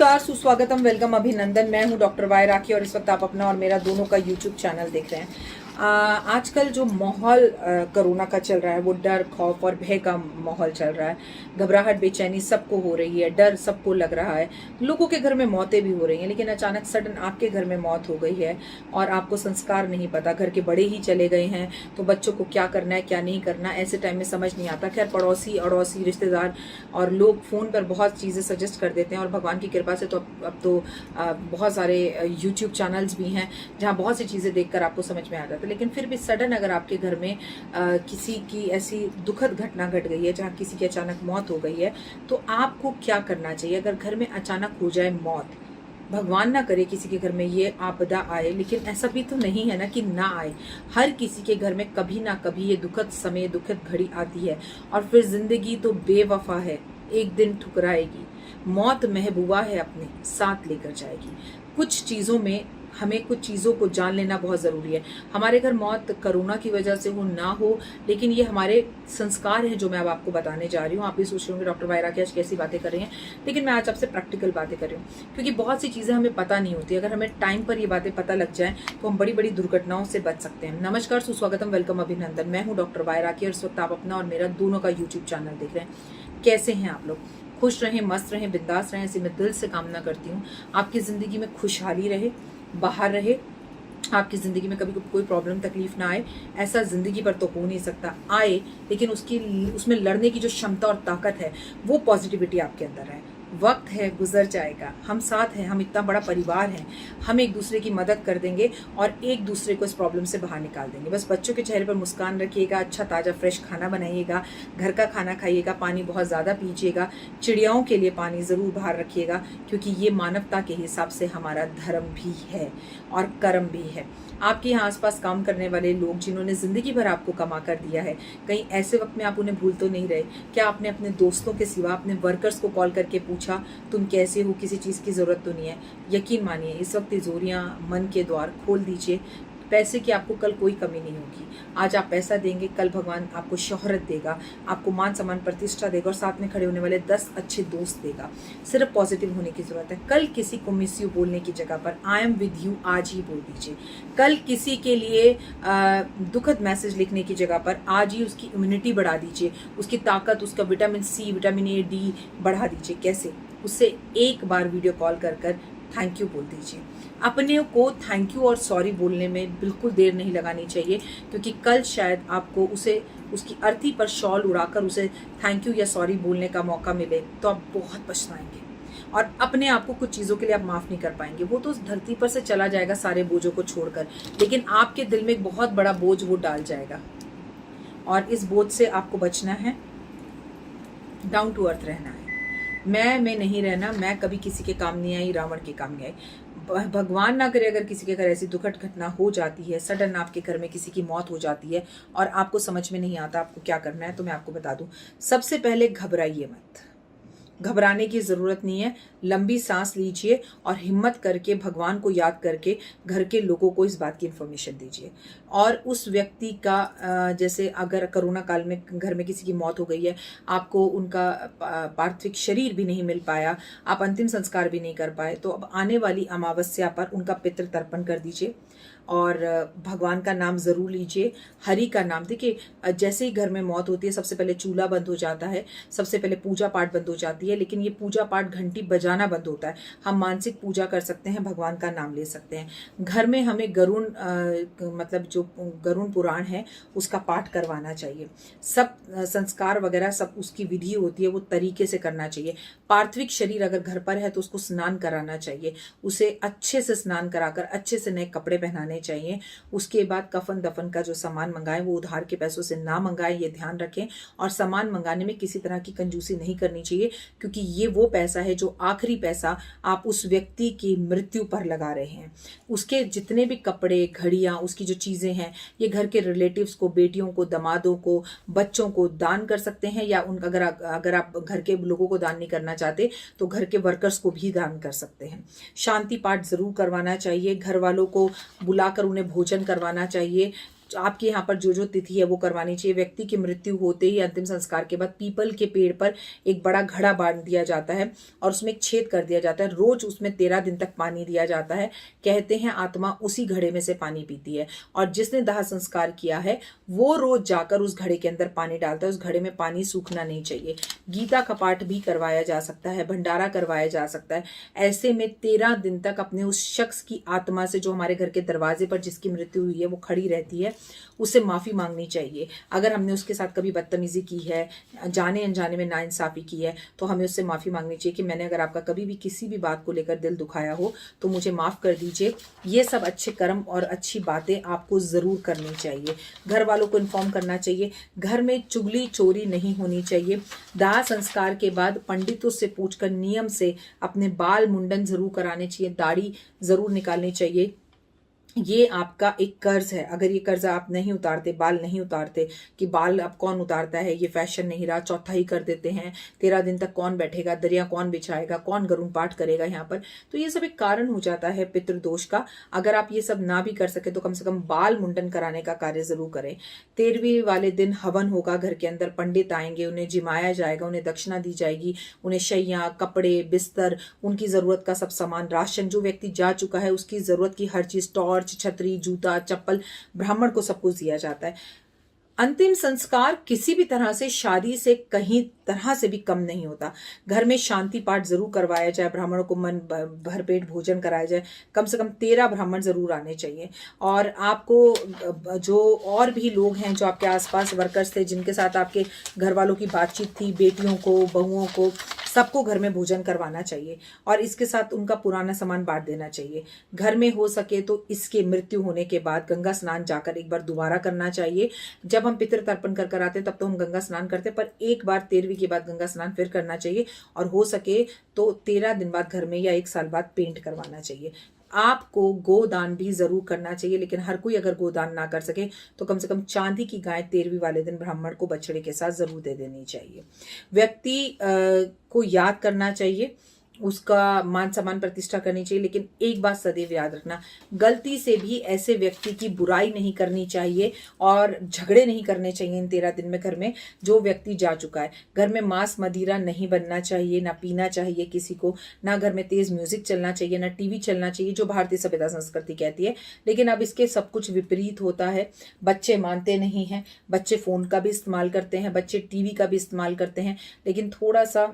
नमस्कार, सुस्वागतम, वेलकम, अभिनंदन। मैं हूं डॉक्टर वाई राखी और इस वक्त आप अपना और मेरा दोनों का यूट्यूब चैनल देख रहे हैं। आजकल जो माहौल कोरोना का चल रहा है वो डर, खौफ और भय का माहौल चल रहा है। घबराहट, बेचैनी सबको हो रही है, डर सबको लग रहा है। लोगों के घर में मौतें भी हो रही हैं, लेकिन अचानक सडन आपके घर में मौत हो गई है और आपको संस्कार नहीं पता, घर के बड़े ही चले गए हैं, तो बच्चों को क्या करना है क्या नहीं करना ऐसे टाइम में समझ नहीं आता। खैर, पड़ोसी अड़ोसी रिश्तेदार और लोग फ़ोन पर बहुत चीज़ें सजेस्ट कर देते हैं और भगवान की कृपा से तो अब तो बहुत सारे यूट्यूब चैनल्स भी हैं जहाँ बहुत सी चीज़ें देखकर आपको समझ में आ जाता है। लेकिन फिर भी सडन अगर आपके घर में किसी की ऐसी दुखद घटना घट गई है जहाँ किसी की अचानक मौत हो गई है, तो आपको क्या करना चाहिए। अगर घर में अचानक हो जाए मौत, भगवान ना करे किसी के घर में ये आपदा आए, लेकिन ऐसा भी तो नहीं है ना कि ना आए। हर किसी के घर में कभी ना कभी ये दुखद समय, दुखद घड़ी आती है और फिर जिंदगी तो बेवफा है, एक दिन ठुकराएगी। मौत महबूबा है, अपने साथ लेकर जाएगी। कुछ चीज़ों में हमें कुछ चीज़ों को जान लेना बहुत ज़रूरी है। हमारे घर मौत कोरोना की वजह से हो ना हो, लेकिन ये हमारे संस्कार हैं जो मैं अब आपको बताने जा रही हूँ। आप भी सोच रहे होंगे डॉक्टर वायरा की आज कैसी बातें कर रही हैं, लेकिन मैं आज आपसे प्रैक्टिकल बातें कर रही हूँ, क्योंकि बहुत सी चीज़ें हमें पता नहीं होती। अगर हमें टाइम पर ये बातें पता लग जाएं तो हम बड़ी बड़ी दुर्घटनाओं से बच सकते हैं। नमस्कार, सुस्वागतम, वेलकम, अभिनंदन। मैं हूँ डॉक्टर वायरा की और इस वक्त आप अपना और मेरा दोनों का यूट्यूब चैनल देख रहे हैं। कैसे हैं आप लोग? खुश रहें, मस्त रहें, बिंदास रहें, ऐसी मैं दिल से कामना करती हूँ। आपकी ज़िंदगी में खुशहाली रहे, बाहर रहे, आपकी ज़िंदगी में कभी कोई प्रॉब्लम तकलीफ ना आए। ऐसा ज़िंदगी पर तो हो नहीं सकता, आए लेकिन उसमें लड़ने की जो क्षमता और ताकत है वो पॉजिटिविटी आपके अंदर है। वक्त है, गुजर जाएगा, हम साथ हैं, हम इतना बड़ा परिवार हैं, हम एक दूसरे की मदद कर देंगे और एक दूसरे को इस प्रॉब्लम से बाहर निकाल देंगे। बस बच्चों के चेहरे पर मुस्कान रखिएगा, अच्छा ताज़ा फ्रेश खाना बनाइएगा, घर का खाना खाइएगा, पानी बहुत ज़्यादा पीजिएगा, चिड़ियाओं के लिए पानी ज़रूर बाहर रखिएगा, क्योंकि ये मानवता के हिसाब से हमारा धर्म भी है और कर्म भी है। आपके यहाँ आसपास काम करने वाले लोग जिन्होंने ज़िंदगी भर आपको कमा कर दिया है, कहीं ऐसे वक्त में आप उन्हें भूल तो नहीं रहे? क्या आपने अपने दोस्तों के सिवा अपने वर्कर्स को कॉल करके पूछा तुम कैसे हो, किसी चीज़ की ज़रूरत तो नहीं है? यकीन मानिए, इस वक्त तिजोरियाँ, मन के द्वार खोल दीजिए। पैसे की आपको कल कोई कमी नहीं होगी। आज आप पैसा देंगे, कल भगवान आपको शोहरत देगा, आपको मान सम्मान प्रतिष्ठा देगा और साथ में खड़े होने वाले 10 अच्छे दोस्त देगा। सिर्फ पॉजिटिव होने की ज़रूरत है। कल किसी को मिस यू बोलने की जगह पर आई एम विद यू आज ही बोल दीजिए। कल किसी के लिए दुखद मैसेज लिखने की जगह पर आज ही उसकी इम्यूनिटी बढ़ा दीजिए, उसकी ताकत, उसका vitamin C, vitamin A, D बढ़ा दीजिए। कैसे? उससे एक बार वीडियो कॉल कर थैंक यू बोल दीजिए। अपने को थैंक यू और सॉरी बोलने में बिल्कुल देर नहीं लगानी चाहिए, क्योंकि कल शायद आपको उसकी अर्थी पर शॉल उड़ाकर उसे थैंक यू या सॉरी बोलने का मौका मिले तो आप बहुत पछताएंगे और अपने आप को कुछ चीज़ों के लिए आप माफ़ नहीं कर पाएंगे। वो तो उस धरती पर से चला जाएगा सारे बोझों को छोड़कर, लेकिन आपके दिल में एक बहुत बड़ा बोझ वो डाल जाएगा और इस बोझ से आपको बचना है, डाउन टू अर्थ रहना है। मैं नहीं रहना, मैं कभी किसी के काम नहीं आई, रावण के काम नहीं आई। भगवान ना करे अगर किसी के घर ऐसी दुखद घटना हो जाती है, सडन आपके घर में किसी की मौत हो जाती है और आपको समझ में नहीं आता आपको क्या करना है, तो मैं आपको बता दूं, सबसे पहले घबराइए मत। घबराने की ज़रूरत नहीं है। लंबी सांस लीजिए और हिम्मत करके भगवान को याद करके घर के लोगों को इस बात की इन्फॉर्मेशन दीजिए। और उस व्यक्ति का जैसे अगर कोरोना काल में घर में किसी की मौत हो गई है, आपको उनका पार्थिव शरीर भी नहीं मिल पाया, आप अंतिम संस्कार भी नहीं कर पाए, तो अब आने वाली अमावस्या पर उनका पितृ तर्पण कर दीजिए और भगवान का नाम ज़रूर लीजिए, हरि का नाम। देखिए, जैसे ही घर में मौत होती है सबसे पहले चूल्हा बंद हो जाता है, सबसे पहले पूजा पाठ बंद हो जाती है, लेकिन ये पूजा पाठ घंटी बजाना बंद होता है। हम मानसिक पूजा कर सकते हैं, भगवान का नाम ले सकते हैं। घर में हमें गरुण मतलब जो गरुण पुराण है उसका पाठ करवाना चाहिए। सब संस्कार वगैरह सब उसकी विधि होती है, वो तरीके से करना चाहिए। पार्थिव शरीर अगर घर पर है तो उसको स्नान कराना चाहिए, उसे अच्छे से स्नान कराकर अच्छे से नए कपड़े पहनाने चाहिए। उसके बाद कफन दफन का जो सामान मंगाए वो उधार के पैसों से ना मंगाए, ये ध्यान रखें। और सामान मंगाने में किसी तरह की कंजूसी नहीं करनी चाहिए, क्योंकि ये वो पैसा है जो आखिरी पैसा आप उस व्यक्ति की मृत्यु पर लगा रहे हैं। उसके जितने भी कपड़े, घड़ियां, उसकी जो चीजें हैं, ये घर के रिलेटिव्स को, बेटियों को, दमादों को, बच्चों को दान कर सकते हैं, या उन अगर आप घर के लोगों को दान नहीं करना चाहते तो घर के वर्कर्स को भी दान कर सकते हैं। शांति पाठ जरूर करवाना चाहिए, घर वालों को बुलाकर उन्हें भोजन करवाना चाहिए, आपके यहाँ पर जो जो तिथि है वो करवानी चाहिए। व्यक्ति की मृत्यु होते ही अंतिम संस्कार के बाद पीपल के पेड़ पर एक बड़ा घड़ा बांध दिया जाता है और उसमें एक छेद कर दिया जाता है। रोज उसमें 13 दिन तक पानी दिया जाता है। कहते हैं आत्मा उसी घड़े में से पानी पीती है और जिसने दाह संस्कार किया है वो रोज जाकर उस घड़े के अंदर पानी डालता है। उस घड़े में पानी सूखना नहीं चाहिए। गीता का पाठ भी करवाया जा सकता है, भंडारा करवाया जा सकता है। ऐसे में 13 दिन तक अपने उस शख्स की आत्मा से जो हमारे घर के दरवाजे पर जिसकी मृत्यु हुई है वो खड़ी रहती है, उससे माफी मांगनी चाहिए। अगर हमने उसके साथ कभी बदतमीजी की है, जाने अनजाने में नाइंसाफी की है, तो हमें उससे माफी मांगनी चाहिए कि मैंने अगर आपका कभी भी किसी भी बात को लेकर दिल दुखाया हो तो मुझे माफ कर दीजिए। ये सब अच्छे कर्म और अच्छी बातें आपको जरूर करनी चाहिए। घर वालों को इन्फॉर्म करना चाहिए। घर में चुगली चोरी नहीं होनी चाहिए। दाह संस्कार के बाद पंडितों से पूछकर नियम से अपने बाल मुंडन जरूर कराने चाहिए, दाढ़ी जरूर निकालनी चाहिए। ये आपका एक कर्ज है। अगर ये कर्ज आप नहीं उतारते, बाल नहीं उतारते, कि बाल अब कौन उतारता है, ये फैशन नहीं रहा, चौथा ही कर देते हैं, 13 दिन तक कौन बैठेगा, दरिया कौन बिछाएगा, कौन गरुड़ पाठ करेगा यहाँ पर, तो ये सब एक कारण हो जाता है पितृदोष का। अगर आप ये सब ना भी कर सके तो कम से कम बाल मुंडन कराने का कार्य जरूर करें। 13वीं वाले दिन हवन होगा, घर के अंदर पंडित आएंगे, उन्हें जिमाया जाएगा, उन्हें दक्षिणा दी जाएगी, उन्हें शैया, कपड़े, बिस्तर, उनकी जरूरत का सब सामान, राशन, जो व्यक्ति जा चुका है उसकी जरूरत की हर चीज, टॉर्च, छतरी, जूता, चप्पल, ब्राह्मण को सब कुछ दिया जाता है। अंतिम संस्कार किसी भी तरह से शादी से कहीं तरह से भी कम नहीं होता। घर में शांति पाठ जरूर करवाया जाए, ब्राह्मणों को मन भरपेट भोजन कराया जाए। कम से कम 13 ब्राह्मण जरूर आने चाहिए। और आपको जो और भी लोग हैं जो आपके आसपास वर्कर्स थे, जिनके साथ आपके घर वालों की बातचीत थी, बेटियों को, बहुओं को, सबको घर में भोजन करवाना चाहिए और इसके साथ उनका पुराना सामान बांट देना चाहिए। घर में हो सके तो इसके मृत्यु होने के बाद गंगा स्नान जाकर एक बार दोबारा करना चाहिए। जब हम पितृ तर्पण कर आते हैं तब तो हम गंगा स्नान करते हैं, पर एक बार 13वीं के बाद गंगा स्नान फिर करना चाहिए और हो सके तो 13 दिन बाद घर में या 1 साल बाद पेंट करवाना चाहिए। आपको गोदान भी जरूर करना चाहिए, लेकिन हर कोई अगर गोदान ना कर सके तो कम से कम चांदी की गाय 13वीं वाले दिन ब्राह्मण को बछड़े के साथ जरूर दे देनी चाहिए। व्यक्ति को याद करना चाहिए, उसका मान सम्मान प्रतिष्ठा करनी चाहिए, लेकिन एक बात सदैव याद रखना, गलती से भी ऐसे व्यक्ति की बुराई नहीं करनी चाहिए और झगड़े नहीं करने चाहिए इन 13 दिन में घर में जो व्यक्ति जा चुका है। घर में मांस मदिरा नहीं बनना चाहिए, ना पीना चाहिए किसी को, ना घर में तेज म्यूजिक चलना चाहिए, ना टीवी चलना चाहिए, जो भारतीय सभ्यता संस्कृति कहती है। लेकिन अब इसके सब कुछ विपरीत होता है। बच्चे मानते नहीं हैं, बच्चे फोन का भी इस्तेमाल करते हैं, बच्चे टीवी का भी इस्तेमाल करते हैं, लेकिन थोड़ा सा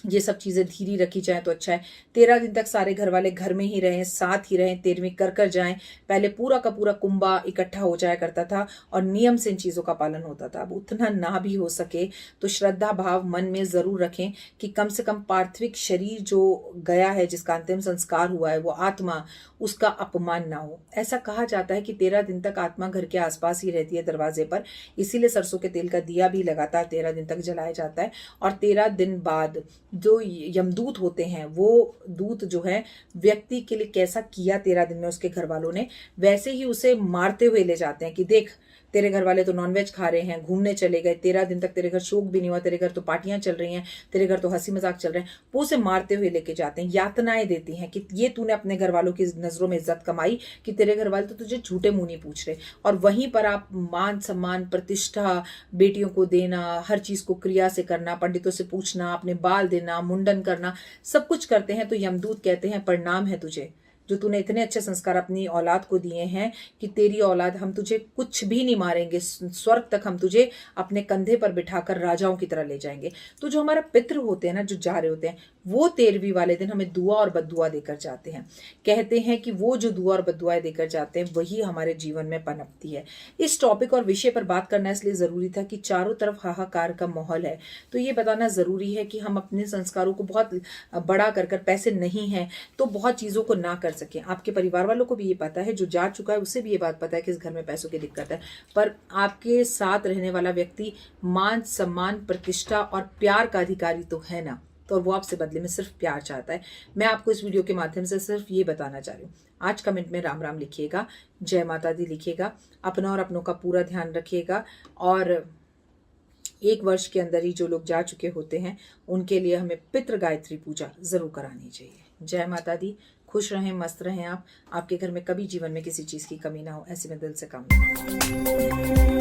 ये सब चीजें धीरे रखी जाए तो अच्छा है। 13 दिन तक सारे घर वाले घर में ही रहें, साथ ही रहें, 13वीं कर जाएं। पहले पूरा का पूरा कुंभा इकट्ठा हो जाया करता था और नियम से इन चीजों का पालन होता था। अब उतना ना भी हो सके तो श्रद्धा भाव मन में जरूर रखें कि कम से कम पार्थिविक शरीर जो गया है, जिसका अंतिम संस्कार हुआ है, वो आत्मा, उसका अपमान ना हो। ऐसा कहा जाता है कि 13 दिन तक आत्मा घर के आसपास ही रहती है, दरवाजे पर, इसीलिए सरसों के तेल का दिया भी लगातार 13 दिन तक जलाया जाता है। और 13 दिन बाद जो यमदूत होते हैं, वो दूत जो है व्यक्ति के लिए कैसा किया 13 दिन में उसके घर वालों ने, वैसे ही उसे मारते हुए ले जाते हैं कि देख तेरे घर वाले तो नॉनवेज खा रहे हैं, घूमने चले गए, 13 दिन तक तेरे घर शोक भी नहीं हुआ, तेरे घर तो पार्टियां चल रही हैं, तेरे घर तो हंसी मजाक चल रहे हैं। वो उसे मारते हुए लेके जाते हैं, यातनाएं देती हैं कि ये तूने अपने घर वालों की नजरों में इज्जत कमाई कि तेरे घर वाले तो तुझे झूठे मुंह नहीं पूछ रहे। और वहीं पर आप मान सम्मान प्रतिष्ठा बेटियों को देना, हर चीज को क्रिया से करना, पंडितों से पूछना, अपने बाल देना, मुंडन करना, सब कुछ करते हैं। तो यमदूत कहते हैं प्रणाम है तुझे, जो तूने इतने अच्छे संस्कार अपनी औलाद को दिए हैं कि तेरी औलाद, हम तुझे कुछ भी नहीं मारेंगे, स्वर्ग तक हम तुझे अपने कंधे पर बिठाकर राजाओं की तरह ले जाएंगे। तो जो हमारा पितृ होते हैं ना, जो जा रहे होते हैं, वो 13वीं वाले दिन हमें दुआ और बद्दुआ देकर जाते हैं। कहते हैं कि वो जो दुआ और बद्दुआएं देकर जाते हैं वही हमारे जीवन में पनपती है। इस टॉपिक और विषय पर बात करना इसलिए जरूरी था कि चारों तरफ हाहाकार का माहौल है, तो ये बताना जरूरी है कि हम अपने संस्कारों को बहुत बड़ा कर पैसे नहीं है तो बहुत चीजों को ना कर सके। आपके परिवार वालों को भी ये पता है, जो जा चुका है उसे भी ये बात पता है कि इस घर में पैसों की दिक्कत है, पर आपके साथ रहने वाला व्यक्ति मान सम्मान प्रतिष्ठा और प्यार का अधिकारी तो है ना, तो वो आपसे बदले में सिर्फ प्यार चाहता है। मैं आपको इस वीडियो के माध्यम से सिर्फ ये बताना चाह रही हूँ। आज कमेंट में राम राम लिखिएगा, जय माता दी लिखिएगा, अपना और अपनों का पूरा ध्यान रखिएगा। और 1 वर्ष के अंदर ही जो लोग जा चुके होते हैं उनके लिए हमें पितृ गायत्री पूजा जरूर करानी चाहिए। जय माता दी। खुश रहें, मस्त रहें आप, आपके घर में कभी जीवन में किसी चीज़ की कमी ना हो, ऐसी मैं दिल से कामना करती हूँ।